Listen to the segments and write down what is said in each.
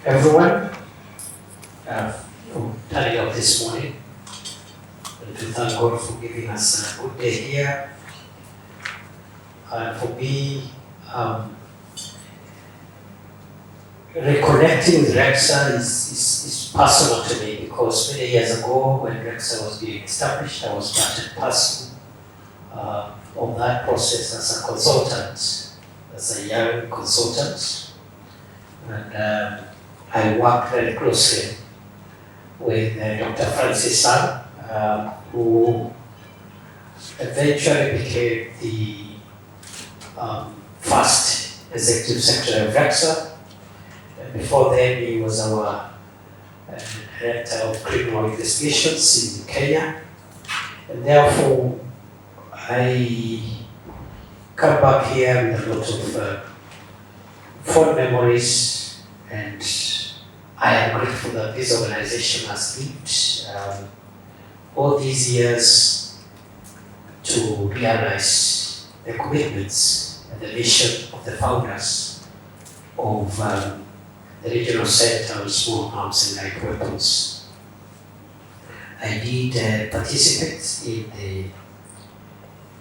everyone for turning up this morning, and to thank God for giving us a good day here. For me, reconnecting with RECSA is personal to me, because many years ago when RECSA was being established, I was part and parcel of that process as a consultant, as a young consultant. And I worked very closely with Dr. Francis Sang, who eventually became the first executive secretary of RECSA. Before then, he was our director of criminal investigations in Kenya. And therefore, I come back here with a lot of fond memories, and I am grateful that this organization has lived all these years to realize the commitments and the vision of the founders of the Regional Center of Small Arms and Light Weapons. I did participate in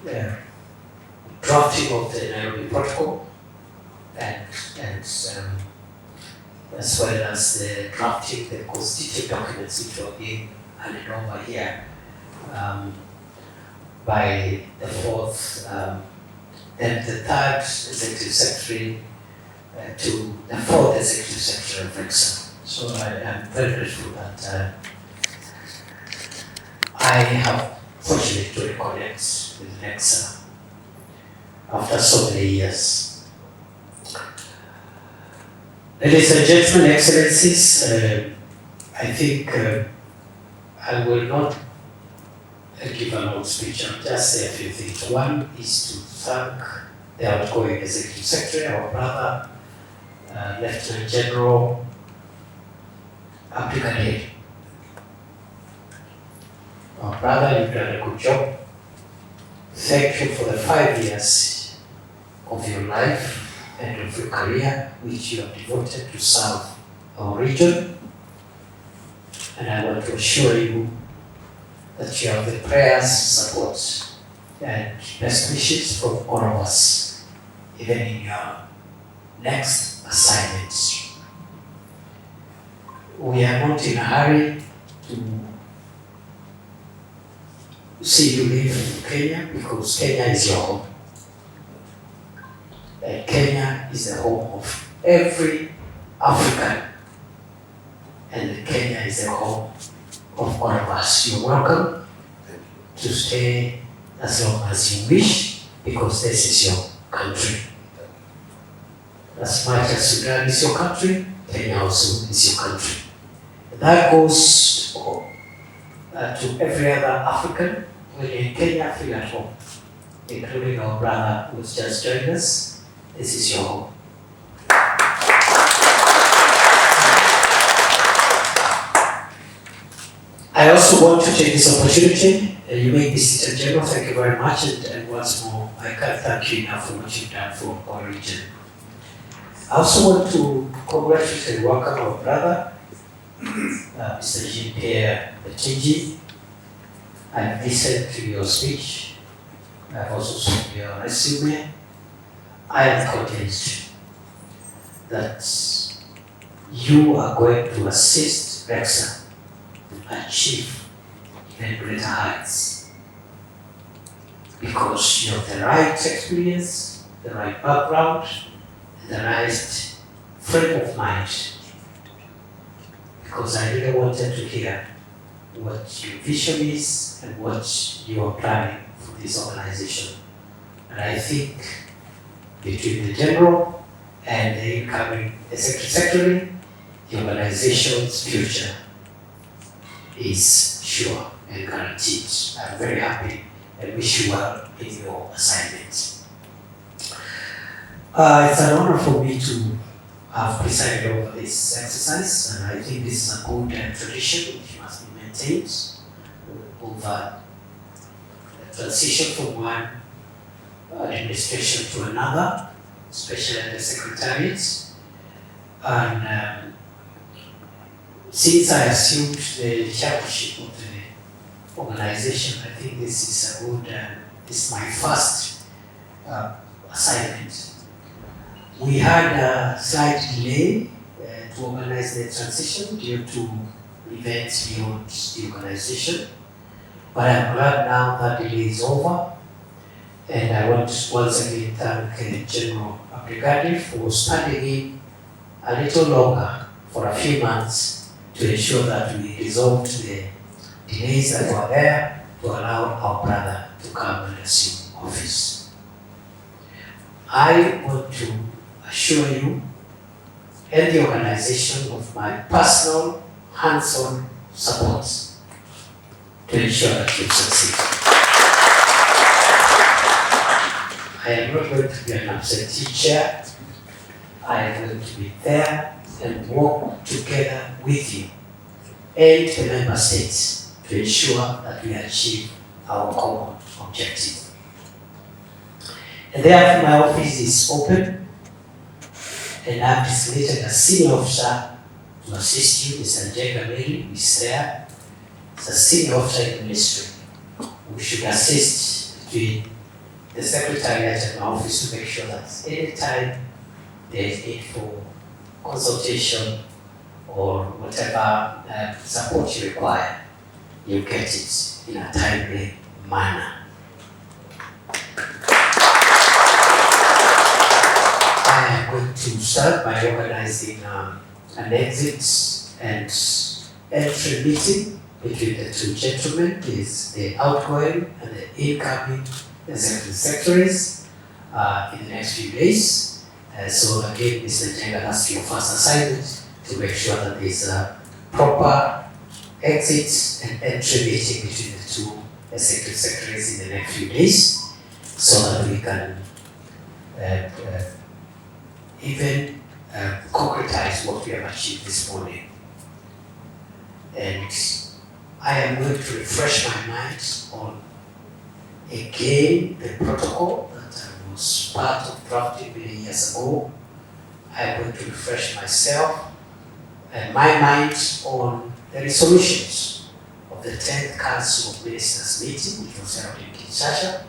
the drafting of the Nairobi Protocol, and as well as the drafting the constitutive documents which were being handed over here by the fourth, then the third executive secretary to the fourth executive secretary of RECSA. So I am very grateful that I have fortunate to reconnect with RECSA after so many years. Ladies and gentlemen, excellencies, I think I will not give a long speech. I'll just say a few things. One is to thank the outgoing executive secretary, our brother, Lieutenant General Abdulkadir. Our brother, you've done a good job. Thank you for the 5 years of your life and of your career which you have devoted to serve our region. And I want to assure you that you have the prayers, support, and best wishes from all of us, even in your next assignments. We are not in a hurry to see you leave Kenya, because Kenya is your home. And Kenya is the home of every African, and Kenya is the home of all of us. You're welcome to stay as long as you wish, because this is your country. As much as Sudan is your country, Kenya also is your country. And that goes to every other African. When you're in Kenya, feel at home, including our brother who's just joined us. This is your home. I also want to take this opportunity. You may be seated, General. Thank you very much. And once more, I can't thank you enough for what you've done for our region. I also want to congratulate and welcome our brother, Mr. Jean-Pierre Betingi. I've listened to your speech. I've also seen your resume. I am convinced that you are going to assist RECSA to achieve even greater heights, because you have the right experience, the right background, and the right frame of mind. Because I really wanted to hear what your vision is and what you are planning for this organization. And I think between the General and the incoming Executive Secretary, the organization's future is sure and guaranteed. I'm very happy and wish you well in your assignment. It's an honor for me to have presided over this exercise, and I think this is a good tradition which must be maintained over the transition from one administration to another, especially at the Secretariat. And since I assumed the chairmanship of the organization, I think this is a good, this is my first assignment. We had a slight delay to organize the transition due to events beyond the organization, but I'm glad now that delay is over, and I want to once again thank General Abdulkadir for standing in a little longer for a few months to ensure that we resolved the delays that were there to allow our brother to come and assume office. I want to assure you and the organization of my personal hands-on support to ensure that you succeed. I am not going to be an absentee chair. I am going to be there and work together with you and the member states to ensure that we achieve our common objective. And therefore my office is open, and I've designated a senior officer to assist you. Mr. Jenga Mary, who is there. It's a senior officer in the ministry who should assist between the secretariat and my office to make sure that any time there is need for consultation or whatever support you require, you get it in a timely manner. I am going to start by organizing an exit and entry meeting between the two gentlemen, the outgoing and the incoming executive secretaries in the next few days. So again, Mr. Jenga, that's your first assignment, to make sure that there is a proper exit and entry meeting between the two executive secretaries in the next few days, so that we can even concretize what we have achieved this morning. And I am going to refresh my mind on, again, the protocol that I was part of drafting many years ago. I am going to refresh myself and my mind on the resolutions of the 10th Council of Ministers meeting, which was held in Kinshasa,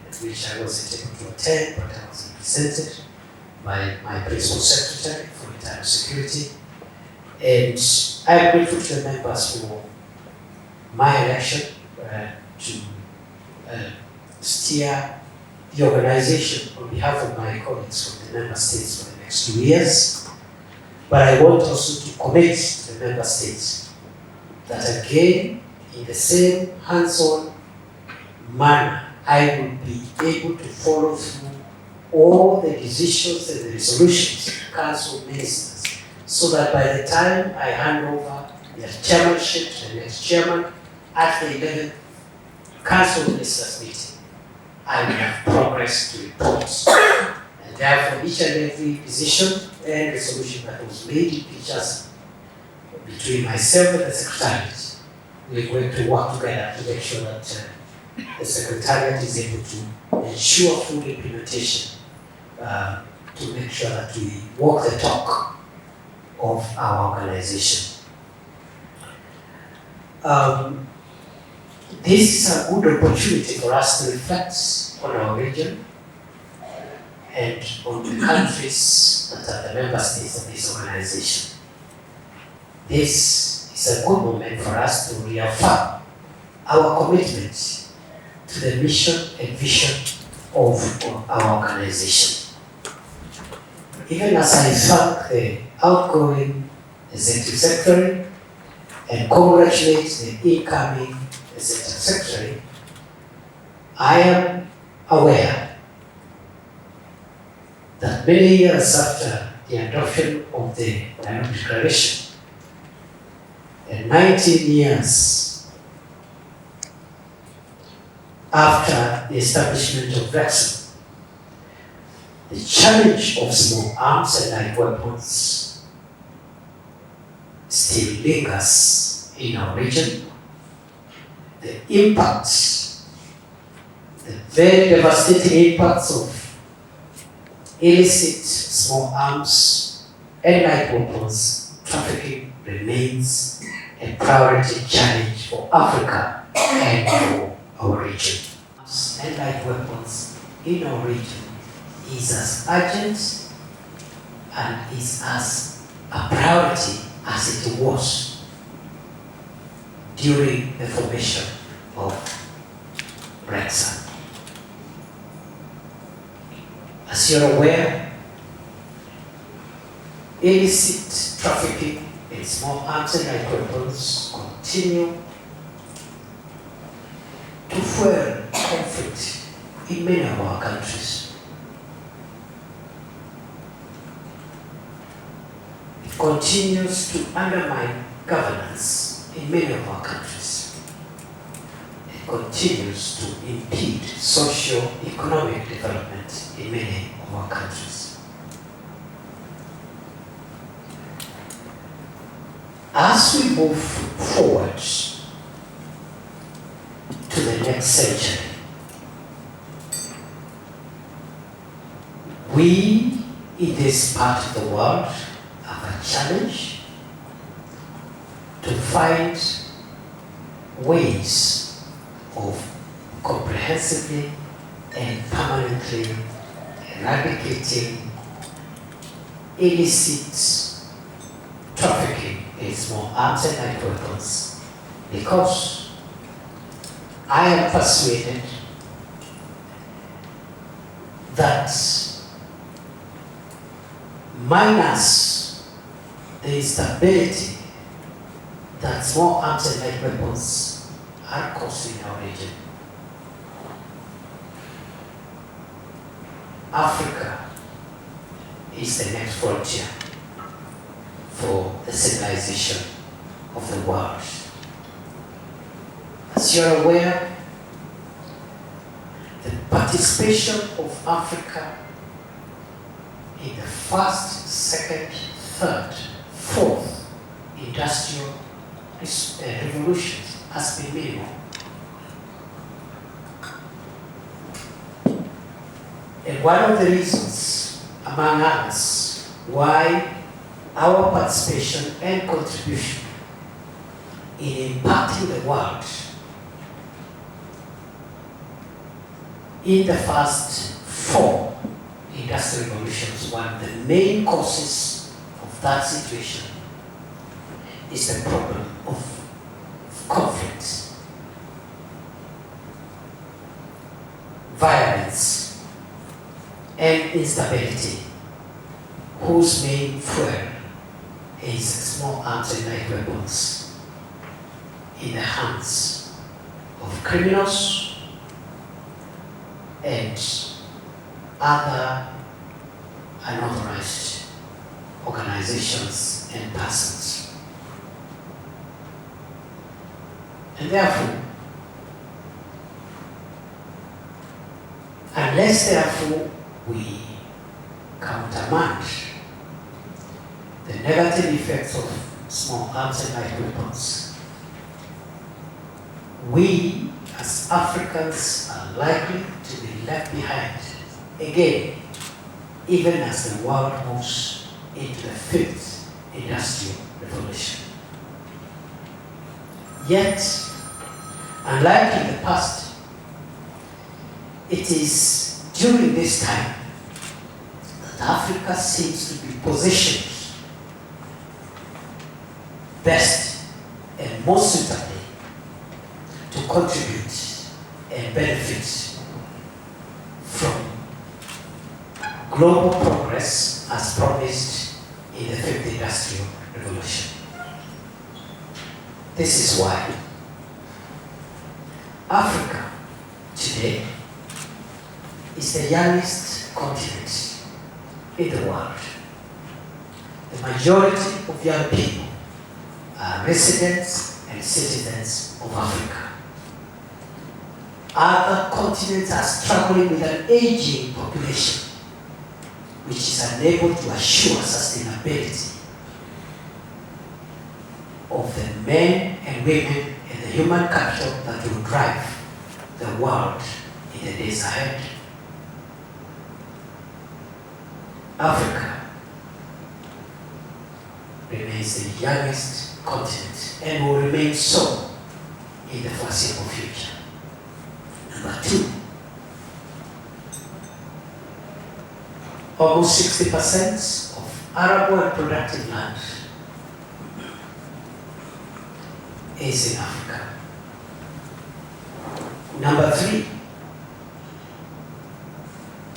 at which I wasn't able to attend, but I was represented by my principal secretary for internal security. And I am grateful to the members for my election to steer the organization on behalf of my colleagues from the member states for the next 2 years. But I want also to commit to the member states that again, in the same hands-on manner, I will be able to follow through all the decisions and the resolutions of the Council of Ministers, so that by the time I hand over the chairmanship to the next chairman at the 11th Council of Ministers meeting, I will have progress to report. And therefore, each and every decision and resolution that was made in Kinshasa between myself and the Secretariat, we're going to work together to make sure that the Secretariat is able to ensure full implementation, to make sure that we walk the talk of our organization. This is a good opportunity for us to reflect on our region and on the countries that are the member states of this organization. This is a good moment for us to reaffirm our commitment to the mission and vision of our organization. Even as I thank the outgoing executive secretary and congratulate the incoming executive secretary, I am aware that many years after the adoption of the Nairobi Declaration and 19 years after the establishment of RECSA, the challenge of small arms and light weapons still lingers in our region. The impacts, the very devastating impacts of illicit small arms and light weapons trafficking remains a priority challenge for Africa and for our region. And light weapons in our region is as urgent and is as a priority as it was during the formation of RECSA. As you're aware, illicit trafficking in small arms and light weapons continue to fuel conflict in many of our countries. It continues to undermine governance in many of our countries. It continues to impede socio-economic development in many of our countries. As we move forward to the next century, we in this part of the world have a challenge to find ways of comprehensively and permanently eradicating illicit trafficking in small arms and light weapons, because I am persuaded that minus the instability that small arms and light weapons are causing in our region, Africa is the next frontier for the civilization of the world. As you're aware, the participation of Africa in the first, second, third, fourth industrial revolutions has been minimal. And one of the reasons, among others, why our participation and contribution in impacting the world in the first four industrial revolutions, one of the main causes of that situation is the problem of conflict, violence, and instability, whose main fuel is small arms and light weapons in the hands of criminals and other unauthorized organizations and persons. And therefore, unless we countermand the negative effects of small arms and light weapons, we as Africans are likely to be left behind again, even as the world moves into the fifth industrial revolution. Yet, unlike in the past, it is during this time that Africa seems to be positioned best and most suitably to contribute and benefit from global progress as promised in the fifth industrial revolution. This is why Africa today is the youngest continent in the world. The majority of young people are residents and citizens of Africa. Other continents are struggling with an aging population, which is unable to assure sustainability of the men and women and the human capital that will drive the world in the days ahead. Africa remains the youngest continent and will remain so in the foreseeable future. Number 2, almost 60% of arable and productive land is in Africa. Number 3,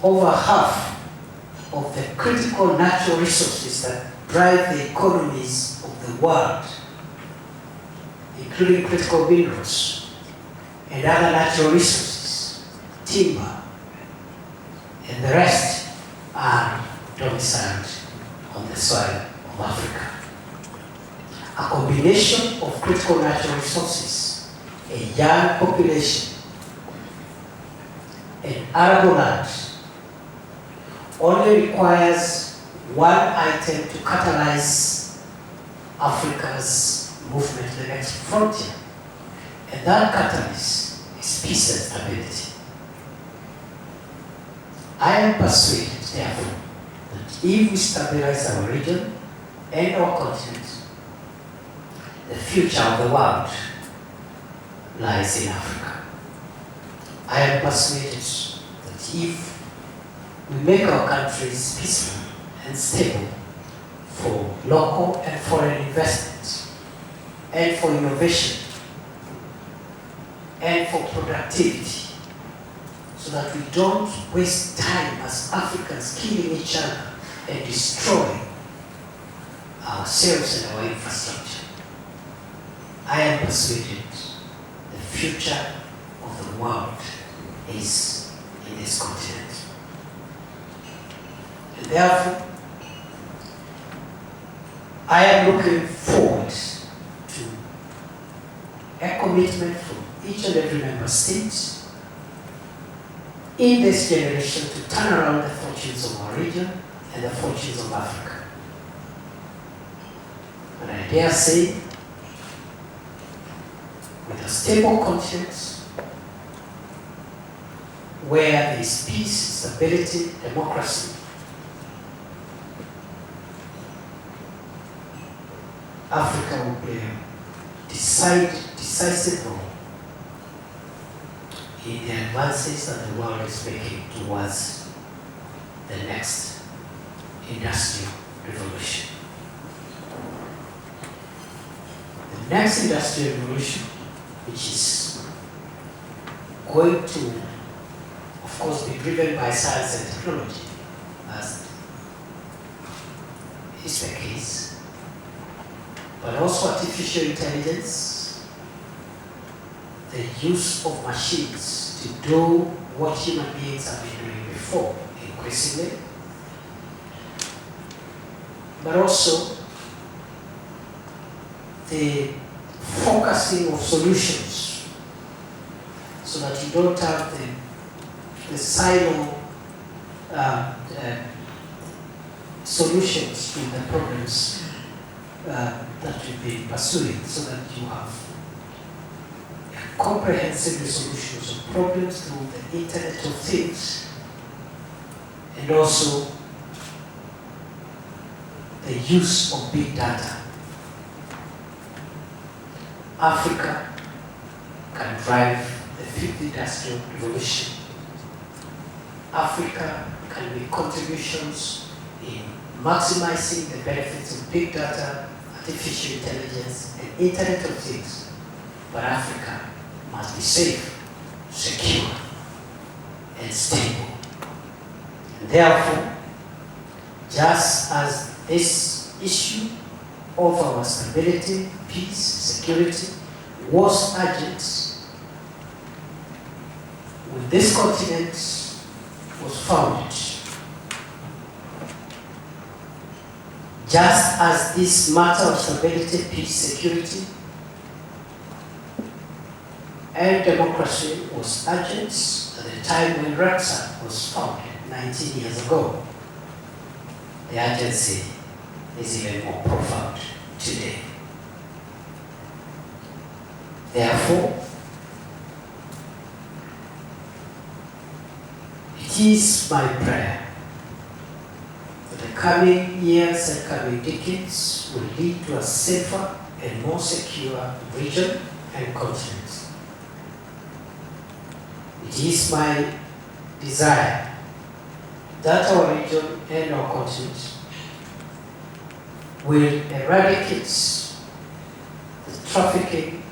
over half of the critical natural resources that drive the economies of the world, including critical minerals and other natural resources, timber, and the rest are domiciled on the soil of Africa. A combination of critical natural resources, a young population, and arable land only requires one item to catalyze Africa's movement to the next frontier. And that catalyst is peace and stability. I am persuaded, therefore, that if we stabilize our region and our continent, the future of the world lies in Africa. I am persuaded that if we make our countries peaceful and stable for local and foreign investment, and for innovation, and for productivity, so that we don't waste time as Africans killing each other and destroying ourselves and our infrastructure. I am persuaded the future of the world is in this continent. And therefore, I am looking forward to a commitment from each and every member state in this generation to turn around the fortunes of our region and the fortunes of Africa. And I dare say, with a stable continent where there is peace, stability, democracy, Africa will play a decisive role in the advances that the world is making towards the next industrial revolution. The next industrial revolution, which is going to, of course, be driven by science and technology, as is the case, but also artificial intelligence, the use of machines to do what human beings have been doing before, increasingly, but also the focusing of solutions, so that you don't have the silo solutions to the problems that you've been pursuing, so that you have comprehensive solutions of problems through the Internet of Things, and also the use of big data. Africa can drive the fifth industrial revolution. Africa can make contributions in maximizing the benefits of big data, artificial intelligence, and Internet of Things. But Africa must be safe, secure, and stable. And therefore, just as this issue of our stability, peace, security was urgent when this continent was founded, just as this matter of stability, peace, security, and democracy was urgent at the time when RECSA was founded 19 years ago, the urgency is even more profound today. Therefore, it is my prayer that the coming years and coming decades will lead to a safer and more secure region and continent. It is my desire that our region and our continent will eradicate the trafficking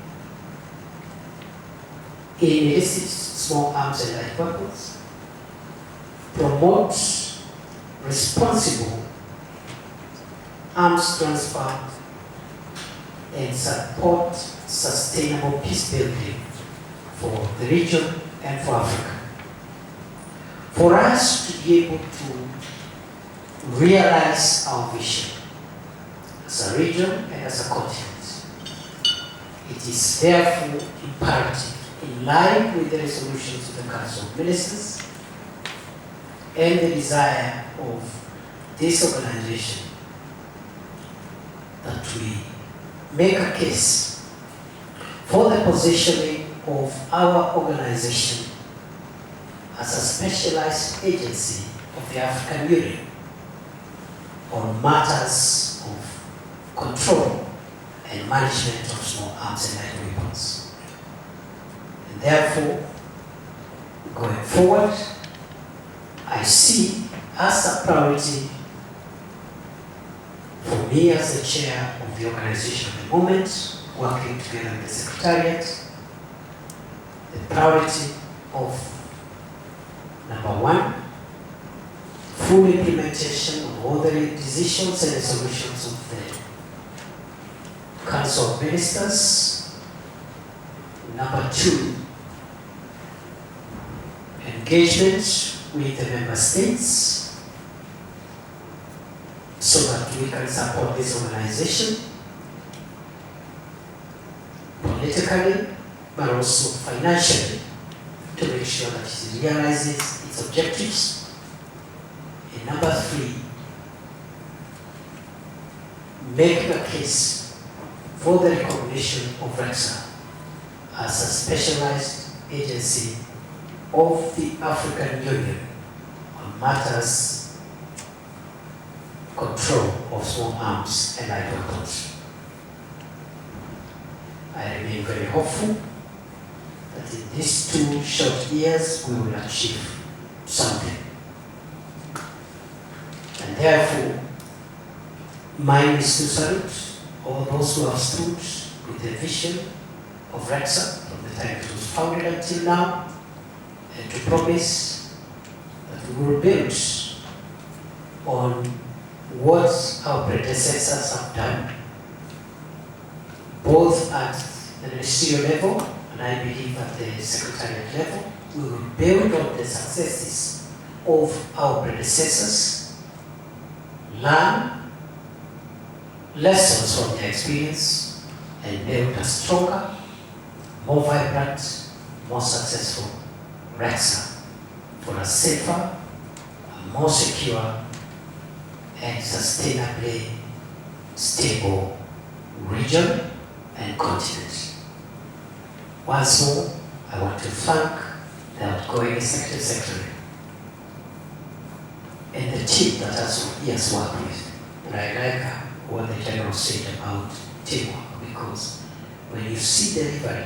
in illicit small arms and light weapons, promote responsible arms transfer, and support sustainable peace building for the region and for Africa. For us to be able to realize our vision as a region and as a continent, it is therefore imperative, in line with the resolutions of the Council of Ministers and the desire of this organization, that we make a case for the positioning of our organization as a specialized agency of the African Union on matters of control and management of small arms and light weapons. And therefore, going forward, I see as a priority for me as the chair of the organization at the moment, working together with the Secretariat, the priority of number one, full implementation of all the decisions and resolutions of the Council of Ministers. Number two, engagement with the member states so that we can support this organization politically, but also financially, to make sure that it realizes its objectives. And number three, make a case for the recognition of RECSA as a specialized agency of the African Union on matters control of small arms and light weapons. I remain very hopeful that in these 2 short years we will achieve something. And therefore, mine is to salute all those who have stood with the vision of RECSA from the time it was founded until now, and to promise that we will build on what our predecessors have done, both at the ministerial level and I believe at the secretariat level. We will build on the successes of our predecessors, learn lessons from their experience, and build a stronger, more vibrant, more successful RECSA for a safer, a more secure, and sustainably stable region and continent. Once more, I want to thank the outgoing Executive Secretary and the team that he has worked with. And I like what the General said about teamwork, because when you see delivery,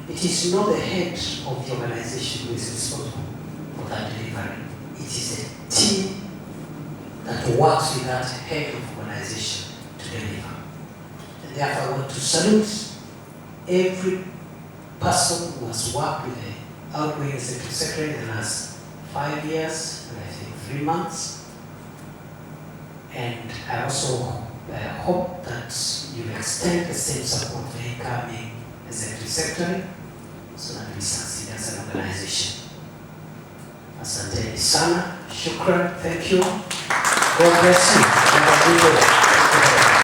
it is not the head of the organization who is responsible for that delivery. It is a team that works with that head of organization to deliver. And therefore, I want to salute every person who has worked with the outgoing Executive Secretary in the last 5 years, and I think 3 months. And I also hope that you extend the same support to the incoming Executive Secretary so that we succeed as an organization. Asante sana, shukran, thank you. God bless you.